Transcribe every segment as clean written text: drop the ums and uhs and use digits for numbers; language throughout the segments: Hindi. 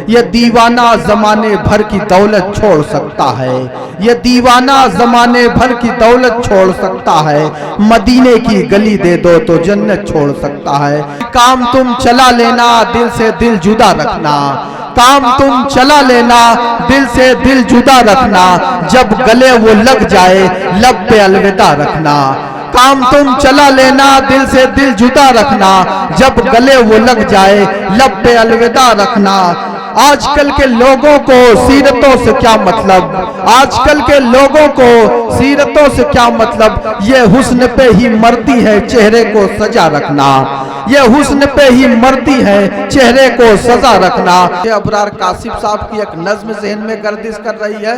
ये दीवाना जमाने भर की दौलत छोड़ सकता है, ये दीवाना जमाने भर की दौलत छोड़ सकता है, मदीने की गली दे दो तो जन्नत छोड़ सकता है। काम तुम चला लेना, दिल से दिल जुदा रखना, काम तुम चला लेना, दिल से दिल जुदा रखना, जब गले वो लग जाए लब पे अलविदा रखना। काम तुम चला लेना, दिल से दिल जुदा रखना, जब गले वो लग जाए लब पे अलविदा रखना। आजकल के लोगों को सीरतों से क्या मतलब, आजकल के लोगों को सीरतों से क्या मतलब, ये हुस्न पे ही मरती है चेहरे को सजा रखना, ये हुस्न पे ही मरती है चेहरे को सजा रखना। ये अबरार कासिफ साहब की एक नज्म ज़हन में गर्दिश कर रही है,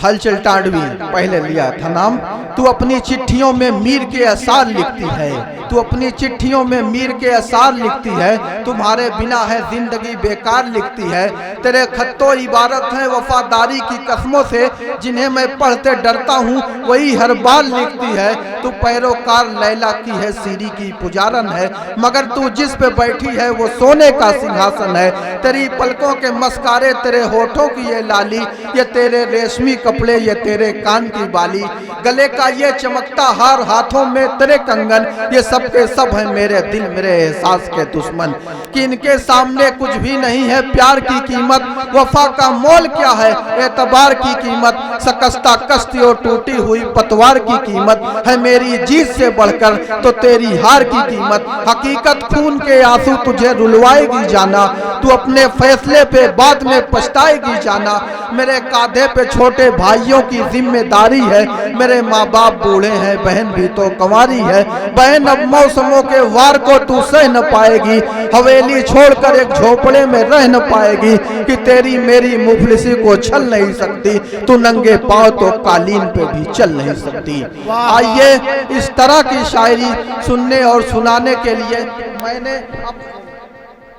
हलचल टांडवी पहले लिया था नाम। तू अपनी चिट्ठियों में मीर के असार लिखती है, तू अपनी चिट्ठियों में मीर के असार लिखती है, तुम्हारे बिना है जिंदगी बेकार लिखती है। तेरे खत्तो इबारत है वफादारी की कसमों से, जिन्हें मैं पढ़ते डरता हूँ वही हर बार लिखती है। तू पैरोकार लैला की है, सीरी की पुजारन है, मगर तू जिस पे बैठी है वो सोने का सिंहासन है। तेरी पलकों के मस्कारे, तेरे होठों की ये लाली, ये तेरे रेशमी कपड़े, ये तेरे कान की बाली, गले का ये चमकता हार, हाथों में तेरे कंगन, ये सब के सब है मेरे दिल मेरे एहसास के दुश्मन। कि इनके सामने कुछ भी नहीं है प्यार की कीमत, वफा का मोल क्या है एतबार की कीमत, सकस्ता कश्ती और टूटी हुई पतवार की कीमत है मेरी जीत से बढ़कर तो तेरी हार की कीमत। हकीकत खून के आंसू तुझे रुलवाएगी जाना, तू अपने फैसले पे बाद में पछताएगी जाना। मेरे कांधे पे छोटे भाइयों की जिम्मेदारी है, मेरे माँ बाप बूढ़े हैं, बहन भी तो कंवारी है। बहन अब मौसमों के वार को तू सह न पाएगी, हवेली छोड़कर एक झोपड़े में रह न पाएगी। कि तेरी मेरी मुफलिसी को छल नहीं सकती, तू नंगे पाँव तो कालीन पे भी चल नहीं सकती। आइए इस तरह की शायरी सुनने और सुनाने के लिए मैंने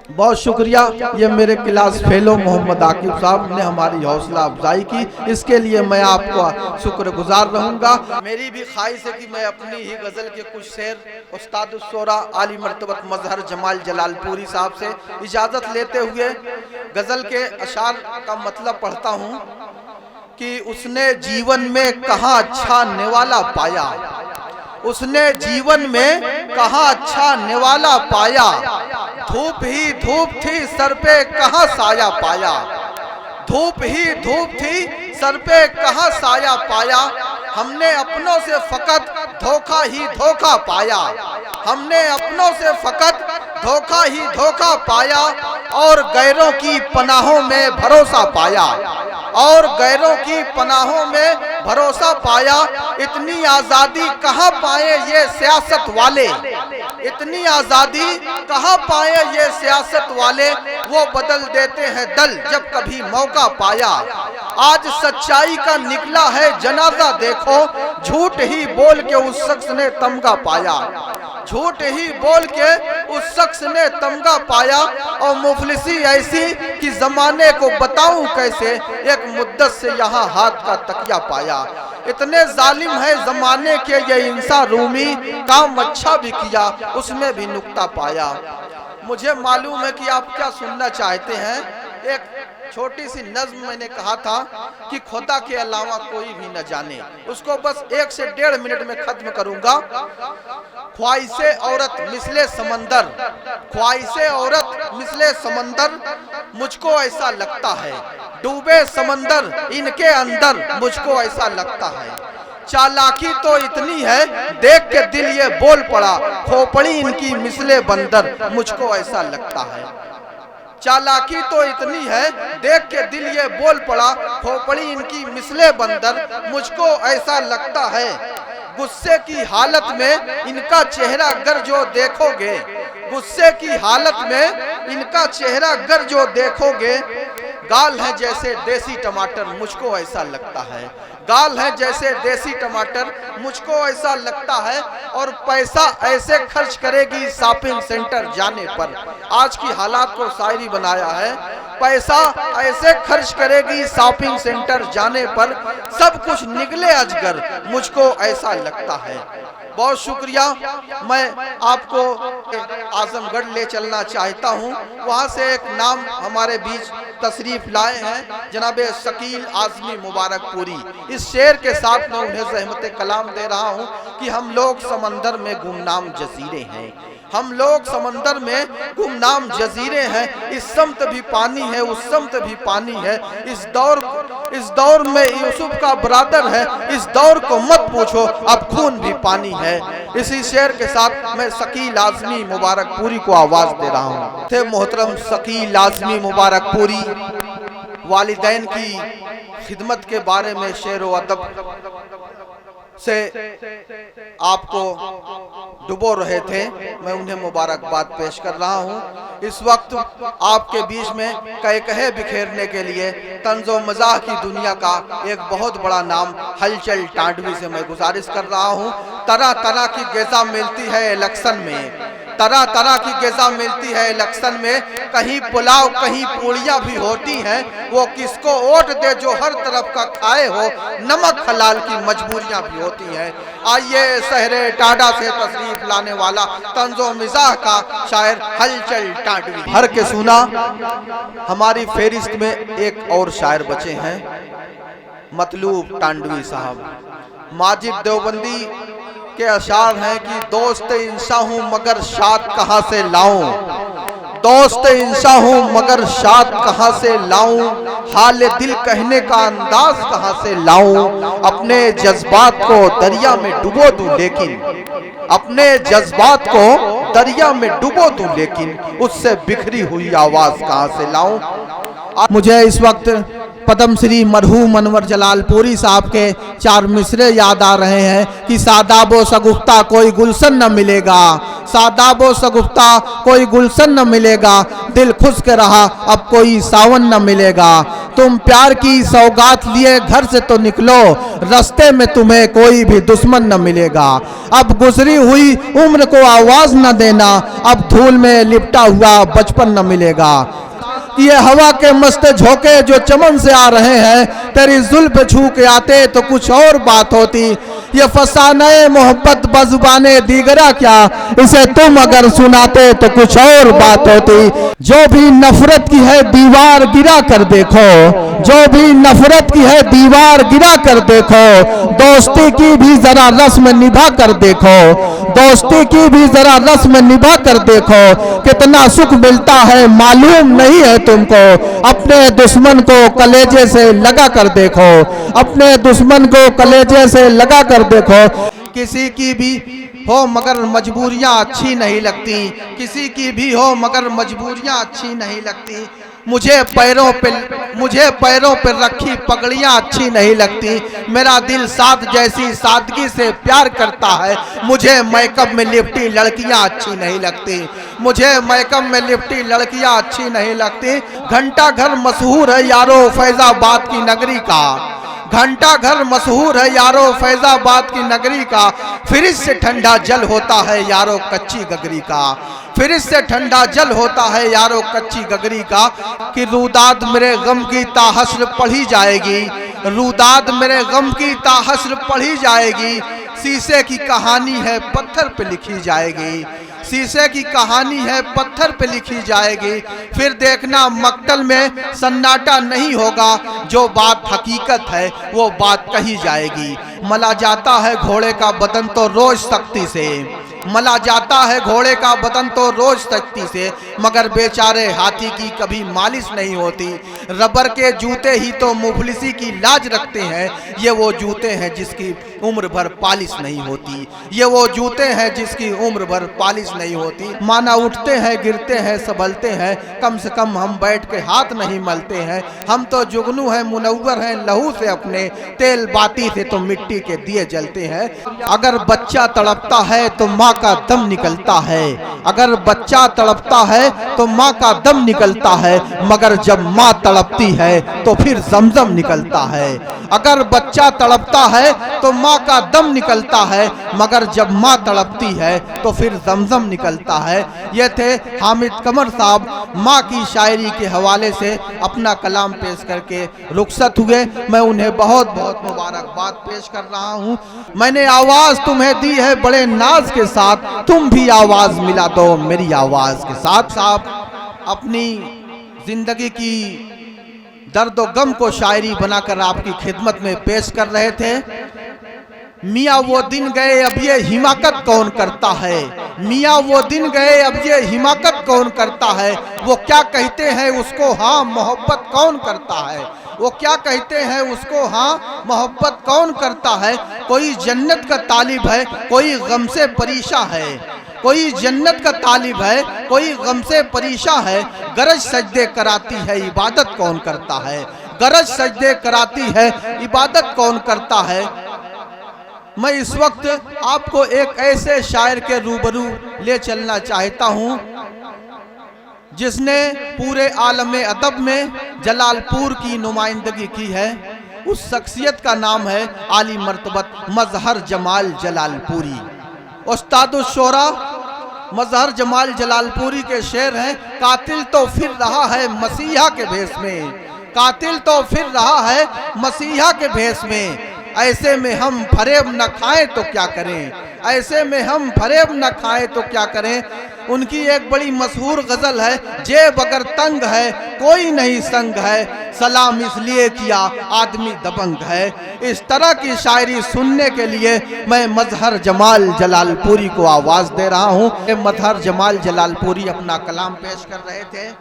बहुत शुक्रिया, ये मेरे क्लास फेलो मोहम्मद आकिब साहब ने हमारी हौसला अफजाई की, इसके लिए मैं आपको शुक्रगुजार रहूँगा। मेरी भी ख्वाहिश है कि मैं अपनी ही गज़ल के कुछ शेर उस्ताद उस-शोरा आली मर्तबत मजहर जमाल जलालपुरी साहब से इजाज़त लेते हुए गज़ल के अशार का मतलब पढ़ता हूँ कि उसने जीवन में कहाँ अच्छा निवाला पाया, उसने जीवन में कहाँ अच्छा निवाला पाया, धूप ही धूप थी सर पे कहाँ साया पाया, धूप ही धूप थी सर पे कहाँ साया पाया। हमने अपनों से फकत धोखा ही धोखा पाया, हमने अपनों से फकत धोखा ही धोखा पाया, और गैरों की पनाहों में भरोसा पाया, और गैरों की पनाहों में भरोसा पाया। इतनी आज़ादी कहाँ पाए ये सियासत वाले, इतनी आज़ादी कहाँ पाए ये सियासत वाले, वो बदल देते हैं दल जब कभी मौका पाया। आज सच्चाई का निकला है जनाजा देखो, झूठ ही बोल के उस शख्स ने तमगा पाया, झूठ ही बोल के उस शख्स ने तमगा पाया। और मुफलिसी ऐसी कि जमाने को बताऊं कैसे, एक मुद्दत से यहाँ हाथ का तकिया पाया। इतने जालिम है जमाने के ये इंसान रूमी, काम अच्छा भी किया उसमें भी नुक्ता पाया। मुझे मालूम है कि आप क्या सुनना चाहते हैं। एक छोटी सी नज्म मैंने कहा था कि खुदा के अलावा कोई भी न जाने, उसको बस 1 से 1.5 मिनट में खत्म करूंगा। ख्वाहिशे औरत मिसले समंदर, ख्वाहिशे औरत मिसले समंदर, मुझको ऐसा लगता है डूबे समंदर इनके अंदर, मुझको ऐसा लगता है। चालाकी तो इतनी है देख के दिल ये बोल पड़ा, खोपड़ी इनकी मिसले बंदर, मुझको ऐसा लगता है। चालाकी तो इतनी है देख के दिल ये बोल पड़ा, खोपड़ी इनकी मिसले बंदर, मुझको ऐसा लगता है। गुस्से की हालत में इनका चेहरा गर जो देखोगे, गुस्से की हालत में इनका चेहरा गर जो देखोगे, गाल है जैसे देसी टमाटर, मुझको ऐसा लगता है। गाल है जैसे देसी टमाटर, मुझको ऐसा लगता है। और पैसा ऐसे खर्च करेगी शॉपिंग सेंटर जाने पर, आज की हालात को शायरी बनाया है। पैसा ऐसे खर्च करेगी शॉपिंग सेंटर जाने पर, सब कुछ निकले अजगर, मुझको ऐसा लगता है। बहुत शुक्रिया। मैं आपको आजमगढ़ ले चलना चाहता हूँ। वहाँ से एक नाम हमारे बीच तशरीफ लाए हैं, जनाब शकील आज़मी मुबारकपुरी। इस शेर के साथ मैं उन्हें ज़हमत कलाम दे रहा हूँ कि हम लोग समंदर में गुमनाम जजीरे हैं, हम लोग समंदर में गुमनाम जजीरे हैं। इस समत भी पानी है, उस समत भी पानी है। इस दौर में यूसुफ का बरादर है, इस दौर को मत पूछो अब खून भी पानी है। इसी शेर के साथ मैं शकील आज़मी मुबारकपुरी को आवाज दे रहा हूँ। थे मोहतरम शकील आज़मी मुबारकपुरी वालिदैन की खिदमत के बारे में शेर व अदब से आपको डुबो रहे थे। मैं उन्हें मुबारकबाद पेश कर रहा हूँ। इस वक्त आपके बीच में कहे बिखेरने के लिए तंज़ो मज़ाह की दुनिया का एक बहुत बड़ा नाम हलचल टांडवी से मैं गुजारिश कर रहा हूँ। तरह तरह की ग़िज़ा मिलती है इलेक्शन में, तरह तरह की ग़िज़ा मिलती है इलेक्शन में। कहीं पुलाव कहीं पूड़ियाँ भी होती हैं। वो किसको वोट दे जो हर तरफ का खाए हो, नमक हलाल की मजबूरियाँ भी होती हैं। आइए शहरे टाडा से तशरीफ लाने वाला तंज़ो मिज़ाह का शायर हलचल टांडवी भर के सुना। हमारी फेरिस्त में एक और शायर बचे हैं, मतलूब टांडवी साहब। माजिद देवबंदी के अशार हैं कि दोस्त इंसा हूँ मगर शाद कहाँ से लाऊं, दोस्त इंसा हूँ मगर शाद कहाँ से लाऊं, हाल दिल कहने का अंदाज कहाँ से लाऊं। अपने जज्बात को दरिया में डुबो दूं लेकिन, अपने जज्बात को दरिया में डुबो दूं लेकिन, उससे बिखरी हुई आवाज कहाँ से लाऊं। मुझे इस वक्त पद्मश्री मरहूम अनवर जलालपुरी साहब के 4 मिसरे याद आ रहे हैं कि सादाबो सगुफ्ता कोई गुलशन न मिलेगा, सादाबो सगुफ्ता कोई गुलशन न मिलेगा, दिल खुश्क रहा अब कोई सावन न मिलेगा। तुम प्यार की सौगात लिए घर से तो निकलो, रास्ते में तुम्हें कोई भी दुश्मन न मिलेगा। अब गुजरी हुई उम्र को आवाज न देना, अब धूल में लिपटा हुआ बचपन न मिलेगा। ये हवा के मस्त झोंके जो चमन से आ रहे हैं, तेरी जुल्फ छू के आते तो कुछ और बात होती। ये फसाने मोहब्बत बजुबाने दीगरा क्या, इसे तुम अगर सुनाते तो कुछ और बात होती। जो भी नफरत की है दीवार गिरा कर देखो, जो भी नफरत की है दीवार गिरा कर देखो, दोस्ती की भी जरा रस्म निभा कर देखो, दोस्ती की भी जरा रस्म निभा कर देखो। कितना सुख मिलता है मालूम नहीं है तुमको, अपने दुश्मन को कलेजे से लगा कर देखो, अपने दुश्मन को कलेजे से लगा कर देखो। किसी की भी हो मगर मजबूरियां अच्छी नहीं लगती, किसी की भी हो मगर मजबूरियां अच्छी नहीं लगती। मुझे पैरों पे रखी पगड़ियां अच्छी नहीं लगती। मेरा दिल साथ जैसी सादगी से प्यार करता है। मुझे मेकअप में लिपटी लड़कियां अच्छी नहीं लगती, मुझे मेकअप में लिपटी लड़कियां अच्छी नहीं लगती। घंटा घर मशहूर है यारो फैजाबाद की नगरी का, घंटा घर मशहूर है यारो फैजाबाद की नगरी का। फ्रिज से ठंडा जल होता है यारो कच्ची गगरी का, फ्रिज से ठंडा जल होता है यारो कच्ची गगरी का। कि रूदाद मेरे गम की ताहस्र पढ़ी जाएगी, रूदाद मेरे गम की ताहस्र पढ़ी जाएगी। शीशे की कहानी है पत्थर पे लिखी जाएगी, शीशे की कहानी है पत्थर पे लिखी जाएगी। फिर देखना मक्तल में सन्नाटा नहीं होगा, जो बात हकीकत है वो बात कही जाएगी। मला जाता है घोड़े का बदन तो रोज सख्ती से, मला जाता है घोड़े का बदन तो रोज सख्ती से, मगर बेचारे हाथी की कभी मालिश नहीं होती। रबर के जूते ही तो मुफलिसी की लाज रखते हैं, ये वो जूते हैं जिसकी उम्र भर पालिश नहीं होती, ये वो जूते हैं जिसकी उम्र भर पालिश नहीं होती। माना उठते हैं गिरते हैं संभलते हैं, कम से कम हम बैठ के हाथ नहीं मलते हैं। हम तो जुगनू हैं मुनव्वर हैं लहू से अपने, तेल बाती से तो मिट्टी के दिए जलते हैं। अगर बच्चा तड़पता है तो माँ का दम निकलता है, अगर बच्चा तड़पता है तो माँ का दम निकलता है, मगर जब माँ तड़पती है तो फिर जमजम निकलता है। अगर बच्चा तड़पता है तो माँ का दम निकलता है, मगर जब माँ तड़पती है तो फिर जमजम निकलता है। ये थे हामिद कमर साहब, माँ की शायरी के हवाले से अपना कलाम पेश करके रुखसत हुए। मैं उन्हें बहुत बहुत मुबारकबाद पेश कर रहा हूँ। मैंने आवाज़ तुम्हें दी है बड़े नाज के साथ, तुम भी आवाज़ मिला दो मेरी आवाज़ के साथ। साहब अपनी जिंदगी की दर्द व गम को शायरी बनाकर आपकी खिदमत में पेश कर रहे थे। मियाँ वो दिन गए अब ये हिमाकत कौन करता है, मियाँ वो दिन गए अब ये हिमाकत कौन करता है, वो क्या कहते हैं उसको हाँ मोहब्बत कौन करता है, वो क्या कहते हैं उसको हाँ मोहब्बत कौन करता है। कोई जन्नत का तालिब है कोई गम से परेशान है, कोई जन्नत का तालिब है कोई गम से परेशान है, गरज सजदे कराती है इबादत कौन करता है, गरज सजदे कराती है इबादत कौन करता है। मैं इस वक्त आपको एक ऐसे शायर के रूबरू ले चलना चाहता हूँ जिसने पूरे आलम अदब में जलालपुर की नुमाइंदगी की है। उस शख्सियत का नाम है आली मर्तबत मजहर जमाल जलालपुरी। उस्तादुश शोरा मजहर जमाल जलालपुरी के शेर हैं, कातिल तो फिर रहा है मसीहा के भेष में, कातिल तो फिर रहा है मसीहा के भेष में, ऐसे में हम फरेब न खाएं तो क्या करें, ऐसे में हम फरेब न खाएं तो क्या करें। उनकी एक बड़ी मशहूर गज़ल है, जेब अगर तंग है कोई नहीं संग है, सलाम इसलिए किया आदमी दबंग है। इस तरह की शायरी सुनने के लिए मैं मजहर जमाल जलालपुरी को आवाज़ दे रहा हूँ। मजहर जमाल जलालपुरी अपना कलाम पेश कर रहे थे,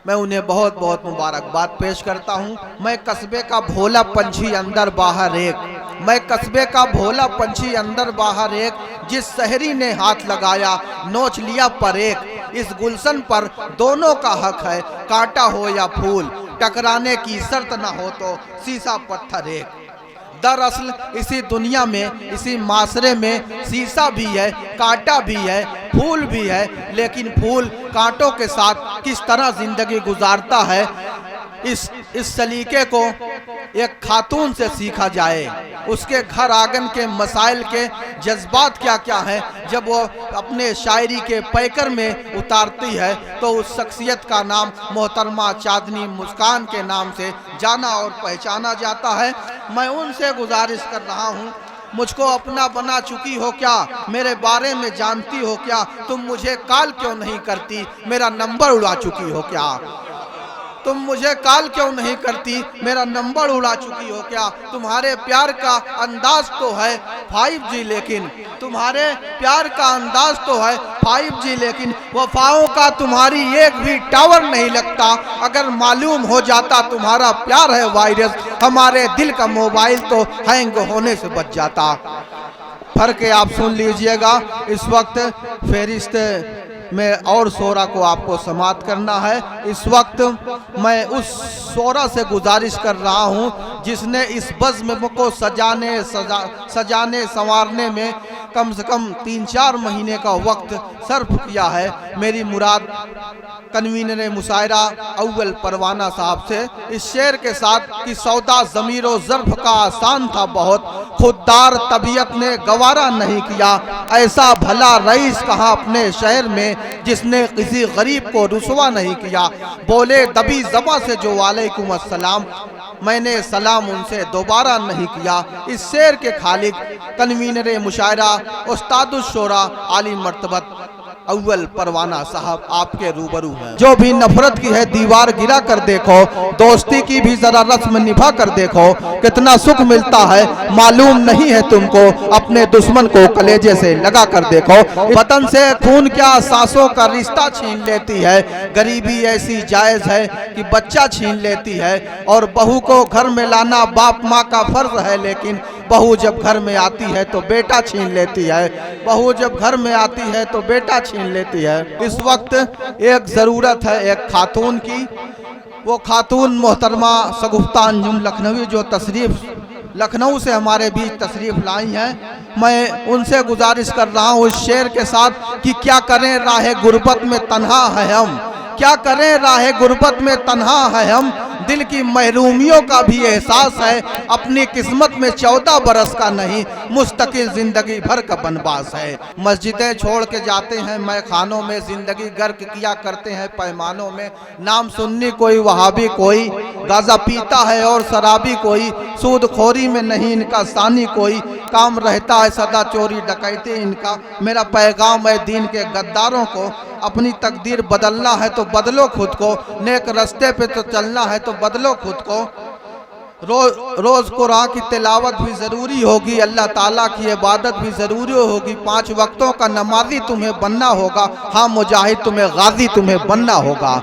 मैं उन्हें बहुत बहुत मुबारकबाद पेश करता हूँ। मैं कस्बे का भोला पंछी अंदर बाहर एक, मैं कस्बे का भोला पंछी अंदर बाहर एक, जिस शहरी ने हाथ लगाया नोच लिया पर एक, इस गुलशन पर दोनों का हक है कांटा हो या फूल, टकराने की शर्त ना हो तो शीशा पत्थर एक। दरअसल इसी दुनिया में इसी माशरे में शीशा भी है कांटा भी है फूल भी है, लेकिन फूल कांटों के साथ किस तरह जिंदगी गुजारता है इस सलीके को एक खातून से सीखा जाए। उसके घर आंगन के मसाइल के जज्बात क्या क्या हैं जब वो अपने शायरी के पैकर में उतारती है, तो उस शख्सियत का नाम मोहतरमा चांदनी मुस्कान के नाम से जाना और पहचाना जाता है। मैं उनसे गुजारिश कर रहा हूँ, मुझको अपना बना चुकी हो क्या, मेरे बारे में जानती हो क्या, तुम मुझे कॉल क्यों नहीं करती, मेरा नंबर उड़ा चुकी हो क्या, तुम मुझे कॉल क्यों नहीं करती, मेरा नंबर उड़ा चुकी हो क्या। तुम्हारे प्यार का अंदाज तो है 5G, लेकिन तुम्हारे प्यार का अंदाज तो है 5G, लेकिन वफाओं का तुम्हारी एक भी टावर नहीं लगता। अगर मालूम हो जाता तुम्हारा प्यार है वायरस, हमारे दिल का मोबाइल तो हैंग होने से बच जाता। फर्क है, आप सुन लीजिएगा। इस वक्त फहरिस्त में और शोरा को आपको समाप्त करना है। इस वक्त मैं उस शोरा से गुजारिश कर रहा हूँ जिसने इस बज़्म को सजाने संवारने में कम से कम 3-4 महीने का वक्त सर्फ किया है। मेरी मुराद कन्वीनर मुशायरा अव्वल परवाना साहब से इस शेर के साथ कि सौदा ज़मीरो ज़र्फ का आसान था बहुत, खुददार तबीयत ने गवारा नहीं किया, ऐसा भला रईस कहाँ अपने शहर में जिसने किसी गरीब को रुसवा नहीं किया। बोले दबी ज़बां से जो वालेकुम अस्सलाम, मैंने सलाम उनसे दोबारा नहीं किया। इस शेर के खालिक कन्वीनर मुशायरा उस्तादुश शोरा आली मर्तबत अव्वल परवाना साहब आपके रूबरू हैं। जो भी नफरत की है दीवार गिरा कर देखो, दोस्ती की भी जरा रस्म निभा कर देखो, कितना सुख मिलता है मालूम नहीं है तुमको, अपने दुश्मन को कलेजे से लगा कर देखो। वतन से खून क्या सांसों का रिश्ता छीन लेती है, गरीबी ऐसी जायज है कि बच्चा छीन लेती है। और बहू को घर में लाना बाप माँ का फर्ज है, लेकिन बहू जब घर में आती है तो बेटा छीन लेती है, बहू जब घर में आती है तो बेटा छीन लेती है। इस वक्त एक ज़रूरत है एक खातून की, वो खातून मोहतरमा शगुफ्ता अंजुम लखनवी जो तशरीफ़ लखनऊ से हमारे बीच तशरीफ़ लाई हैं। मैं उनसे गुजारिश कर रहा हूँ इस शेर के साथ कि क्या करें राह गुर्बत में तन्हा है हम, क्या करें राह गुर्बत में तन्हा है हम, दिल की महरूमियों का भी एहसास है, अपनी किस्मत में 14 बरस का नहीं मुस्तकिल जिंदगी भर का बनवास है। मस्जिदें छोड़ के जाते हैं मैं खानों में, जिंदगी गर्क किया करते हैं पैमानों में, नाम सुन्नी कोई वहाबी कोई, गाजा पीता है और शराबी कोई, सूद खोरी में नहीं इनका सानी कोई, काम रहता है सदा चोरी डकैती इनका। मेरा पैगाम है दीन के गद्दारों को, अपनी तकदीर बदलना है तो बदलो खुद को, नेक रास्ते पे तो चलना है तो बदलो खुद को। रोज कुरान की तिलावत भी ज़रूरी होगी, अल्लाह ताला की इबादत भी ज़रूरी होगी, 5 वक्तों का नमाजी तुम्हें बनना होगा, हाँ मुजाहिद तुम्हें गाजी तुम्हें बनना होगा।